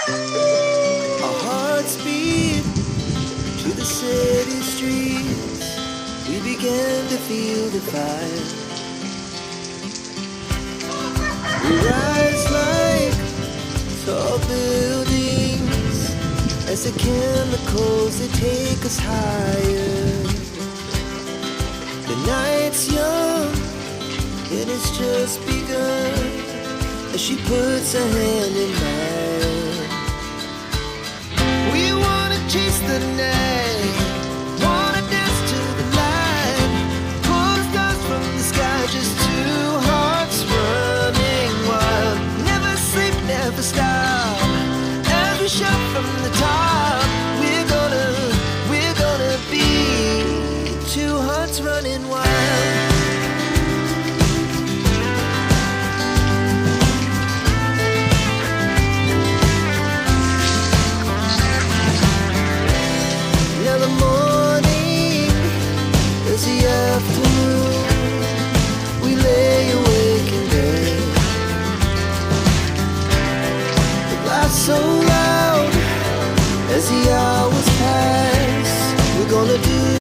Our hearts beat to the city streets. We began to feel the fire. We rise like tall buildings as the chemicals they take us higher. The night's young and it's just begun as she puts her hand in mine. We wanna chase the night, wanna dance to the light, pull the stars from the sky, just two hearts running wild. Never sleep, never stop, as we shout from the top. We're gonna be two hearts running wild. Now the morning is the afternoon. We lay awake in bed. The laughs so loud as the hours